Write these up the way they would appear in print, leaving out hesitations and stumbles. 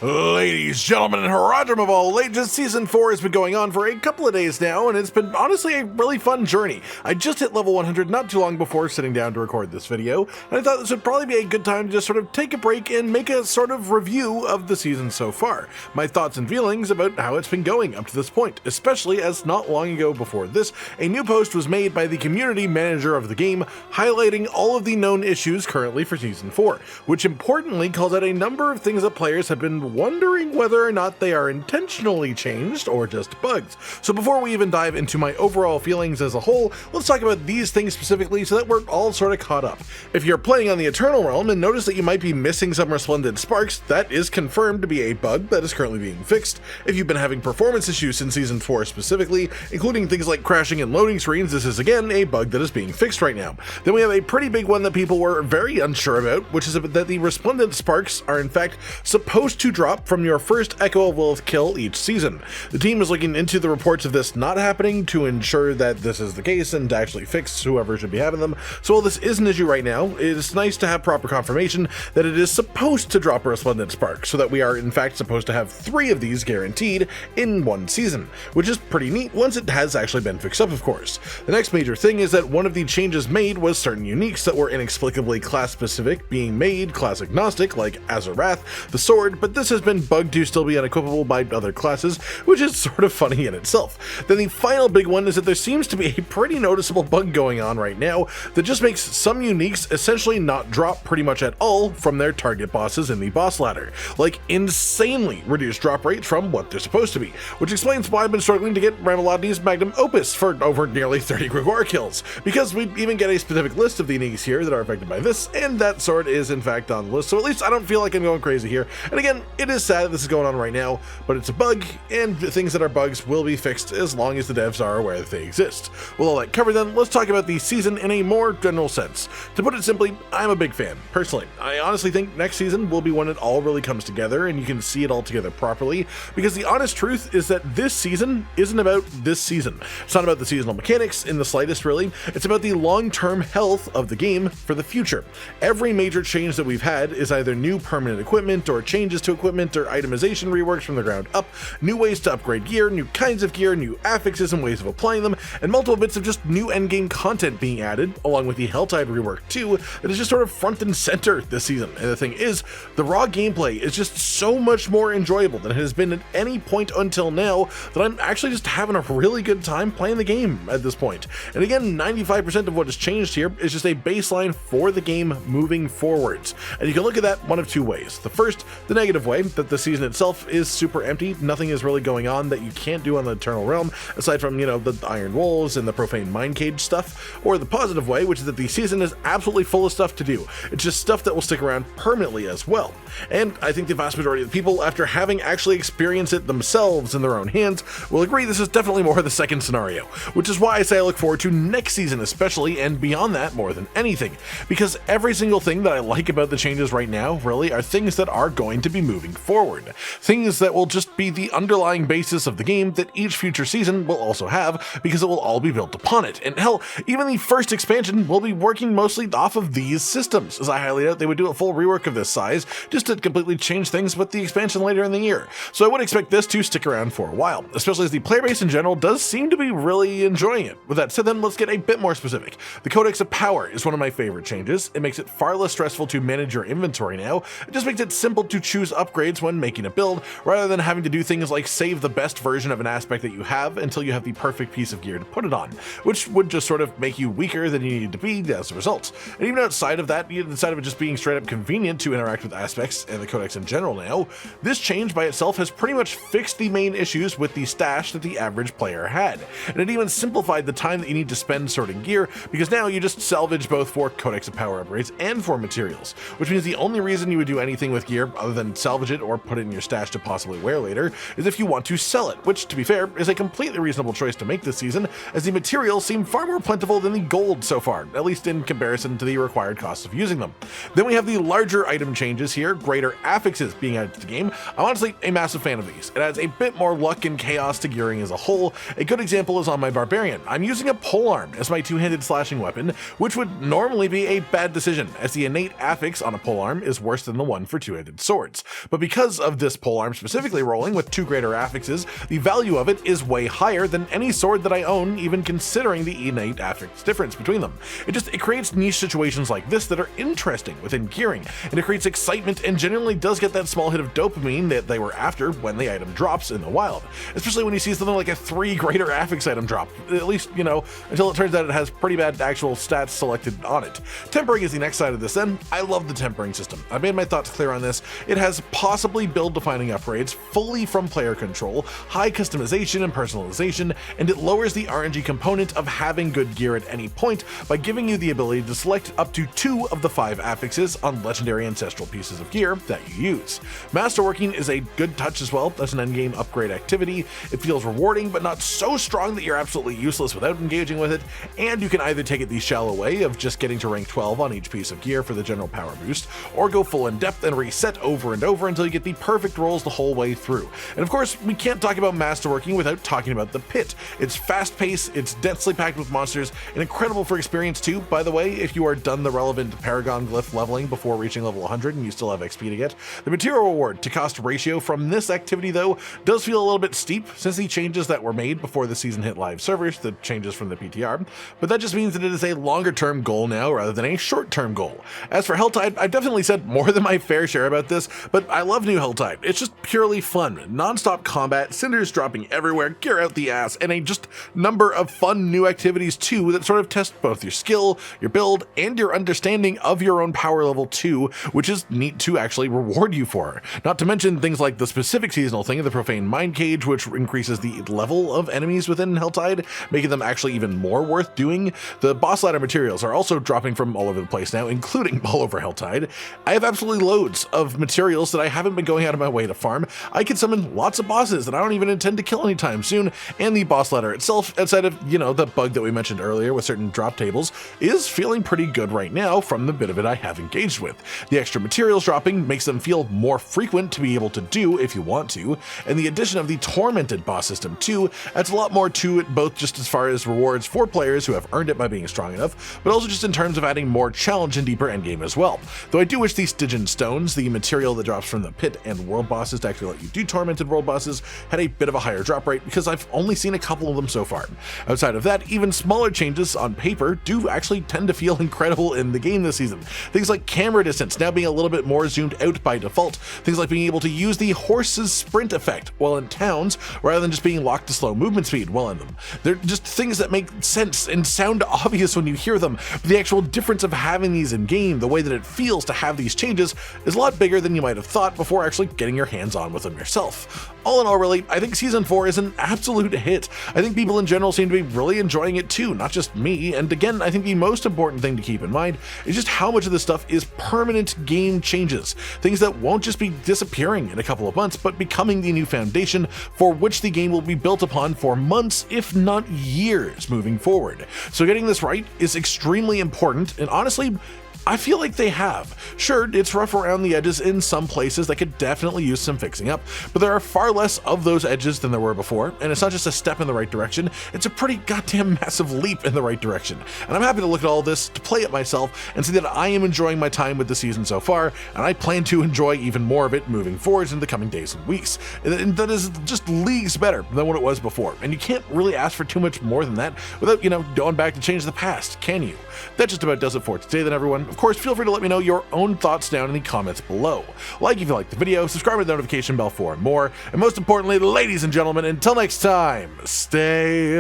Ladies, gentlemen, and Haradrim of all ages, Season 4 has been going on for a couple of days now, and it's been honestly a really fun journey. I just hit level 100 not too long before sitting down to record this video, and I thought this would probably be a good time to just sort of take a break and make a sort of review of the season so far. My thoughts and feelings about how it's been going up to this point, especially as not long ago before this, a new post was made by the community manager of the game highlighting all of the known issues currently for Season 4, which importantly calls out a number of things that players have been wondering whether or not they are intentionally changed or just bugs. So before we even dive into my overall feelings as a whole, let's talk about these things specifically so that we're all sort of caught up. If you're playing on the Eternal Realm and notice that you might be missing some resplendent sparks, that is confirmed to be a bug that is currently being fixed. If you've been having performance issues in Season 4 specifically, including things like crashing and loading screens, this is again a bug that is being fixed right now. Then we have a pretty big one that people were very unsure about, which is that the resplendent sparks are in fact supposed to drop from your first Echo of Lilith kill each season. The team is looking into the reports of this not happening to ensure that this is the case and to actually fix whoever should be having them. So while this is an issue right now, it is nice to have proper confirmation that it is supposed to drop a resplendent spark, so that we are in fact supposed to have 3 of these guaranteed in one season, which is pretty neat once it has actually been fixed up, of course. The next major thing is that one of the changes made was certain uniques that were inexplicably class specific being made class agnostic, like Azarath, the sword, but this has been bugged to still be unequipable by other classes, which is sort of funny in itself. Then the final big one is that there seems to be a pretty noticeable bug going on right now that just makes some uniques essentially not drop pretty much at all from their target bosses in the boss ladder, like insanely reduced drop rates from what they're supposed to be, which explains why I've been struggling to get Ramaladi's Magnum Opus for over nearly 30 Gregor kills, because we even get a specific list of the uniques here that are affected by this, and that sword is in fact on the list, so at least I don't feel like I'm going crazy here. And again, it is sad that this is going on right now, but it's a bug, and things that are bugs will be fixed as long as the devs are aware that they exist. With all that covered then, let's talk about the season in a more general sense. To put it simply, I'm a big fan, personally. I honestly think next season will be when it all really comes together and you can see it all together properly, because the honest truth is that this season isn't about this season. It's not about the seasonal mechanics in the slightest, really. It's about the long-term health of the game for the future. Every major change that we've had is either new permanent equipment or changes to equipment or itemization reworks from the ground up, new ways to upgrade gear, new kinds of gear, new affixes and ways of applying them, and multiple bits of just new endgame content being added, along with the Helltide rework too, that is just sort of front and center this season. And the thing is, the raw gameplay is just so much more enjoyable than it has been at any point until now that I'm actually just having a really good time playing the game at this point. And again, 95% of what has changed here is just a baseline for the game moving forwards. And you can look at that one of two ways. The first, the negative way, that the season itself is super empty, nothing is really going on that you can't do on the Eternal Realm, aside from, you know, the Iron Wolves and the Profane Mind Cage stuff, or the positive way, which is that the season is absolutely full of stuff to do. It's just stuff that will stick around permanently as well. And I think the vast majority of the people, after having actually experienced it themselves in their own hands, will agree this is definitely more the second scenario, which is why I say I look forward to next season especially, and beyond that more than anything, because every single thing that I like about the changes right now really are things that are going to be moving forward. Things that will just be the underlying basis of the game that each future season will also have, because it will all be built upon it. And hell, even the first expansion will be working mostly off of these systems. As I highly doubt they would do a full rework of this size just to completely change things with the expansion later in the year. So I would expect this to stick around for a while, especially as the player base in general does seem to be really enjoying it. With that said then, let's get a bit more specific. The Codex of Power is one of my favorite changes. It makes it far less stressful to manage your inventory now. It just makes it simple to choose upgrades when making a build, rather than having to do things like save the best version of an aspect that you have until you have the perfect piece of gear to put it on, which would just sort of make you weaker than you need to be as a result. And even outside of that, inside of it just being straight up convenient to interact with aspects and the Codex in general now, this change by itself has pretty much fixed the main issues with the stash that the average player had. And it even simplified the time that you need to spend sorting gear, because now you just salvage both for Codex of Power upgrades and for materials, which means the only reason you would do anything with gear other than salvage it or put it in your stash to possibly wear later is if you want to sell it, which, to be fair, is a completely reasonable choice to make this season, as the materials seem far more plentiful than the gold so far, at least in comparison to the required cost of using them. Then we have the larger item changes here, greater affixes being added to the game. I'm honestly a massive fan of these. It adds a bit more luck and chaos to gearing as a whole. A good example is on my Barbarian. I'm using a polearm as my two-handed slashing weapon, which would normally be a bad decision, as the innate affix on a polearm is worse than the one for two-handed swords. but because of this polearm specifically rolling with 2 greater affixes, the value of it is way higher than any sword that I own, even considering the innate affix difference between them. It creates niche situations like this that are interesting within gearing, and it creates excitement and genuinely does get that small hit of dopamine that they were after when the item drops in the wild, especially when you see something like a 3 greater affix item drop, at least, you know, until it turns out it has pretty bad actual stats selected on it. Tempering is the next side of this then. I love the tempering system. I made my thoughts clear on this. It has possibly build-defining upgrades, fully from player control, high customization and personalization, and it lowers the RNG component of having good gear at any point by giving you the ability to select up to 2 of the 5 affixes on legendary ancestral pieces of gear that you use. Masterworking is a good touch as well as an endgame upgrade activity. It feels rewarding, but not so strong that you're absolutely useless without engaging with it, and you can either take it the shallow way of just getting to rank 12 on each piece of gear for the general power boost, or go full in depth and reset over and over until you get the perfect rolls the whole way through. And of course, we can't talk about masterworking without talking about the pit. It's fast-paced, it's densely packed with monsters, and incredible for experience too, by the way, if you are done the relevant Paragon glyph leveling before reaching level 100 and you still have XP to get. The material reward to cost ratio from this activity though does feel a little bit steep since the changes that were made before the season hit live servers, the changes from the PTR, but that just means that it is a longer-term goal now rather than a short-term goal. As for Helltide, I've definitely said more than my fair share about this, but I love new Helltide. It's just purely fun. Non-stop combat, cinders dropping everywhere, gear out the ass, and a just number of fun new activities too that sort of test both your skill, your build, and your understanding of your own power level too, which is neat to actually reward you for. Not to mention things like the specific seasonal thing of the Profane Mind Cage, which increases the level of enemies within Helltide, making them actually even more worth doing. The boss ladder materials are also dropping from all over the place now, including all over Helltide. I have absolutely loads of materials that I haven't been going out of my way to farm. I can summon lots of bosses that I don't even intend to kill anytime soon, and the boss ladder itself, outside of, you know, the bug that we mentioned earlier with certain drop tables, is feeling pretty good right now from the bit of it I have engaged with. The extra materials dropping makes them feel more frequent to be able to do if you want to, and the addition of the tormented boss system too adds a lot more to it, both just as far as rewards for players who have earned it by being strong enough, but also just in terms of adding more challenge and deeper endgame as well. Though I do wish these Stygian stones, the material that drops from the pit and world bosses to actually let you do tormented world bosses, had a bit of a higher drop rate because I've only seen a couple of them so far. Outside of that, even smaller changes on paper do actually tend to feel incredible in the game this season. Things like camera distance now being a little bit more zoomed out by default, things like being able to use the horse's sprint effect while in towns rather than just being locked to slow movement speed while in them. They're just things that make sense and sound obvious when you hear them, but the actual difference of having these in game, the way that it feels to have these changes, is a lot bigger than you might have thought before actually getting your hands on with them yourself. All in all, really, I think Season 4 is an absolute hit. I think people in general seem to be really enjoying it too, not just me, and again, I think the most important thing to keep in mind is just how much of this stuff is permanent game changes. Things that won't just be disappearing in a couple of months, but becoming the new foundation for which the game will be built upon for months, if not years, moving forward. So getting this right is extremely important, and honestly, I feel like they have. Sure, it's rough around the edges in some places that could definitely use some fixing up, but there are far less of those edges than there were before, and it's not just a step in the right direction, it's a pretty goddamn massive leap in the right direction. And I'm happy to look at all this, to play it myself, and see that I am enjoying my time with the season so far, and I plan to enjoy even more of it moving forwards in the coming days and weeks. And that is just leagues better than what it was before, and you can't really ask for too much more than that without, going back to change the past, can you? That just about does it for today then, everyone. Of course, feel free to let me know your own thoughts down in the comments below. Like if you liked the video, subscribe with the notification bell for more, and most importantly, ladies and gentlemen, until next time, stay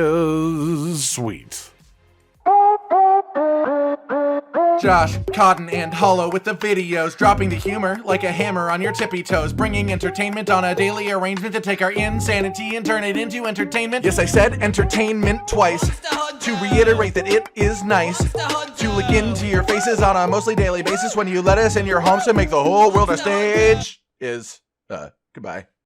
sweet. Josh, Cotton, and Hollow with the videos, dropping the humor like a hammer on your tippy toes, bringing entertainment on a daily arrangement to take our insanity and turn it into entertainment. Yes, I said entertainment twice, to reiterate that it is nice to look into your faces on a mostly daily basis when you let us in your homes to make the whole world a stage. Goodbye.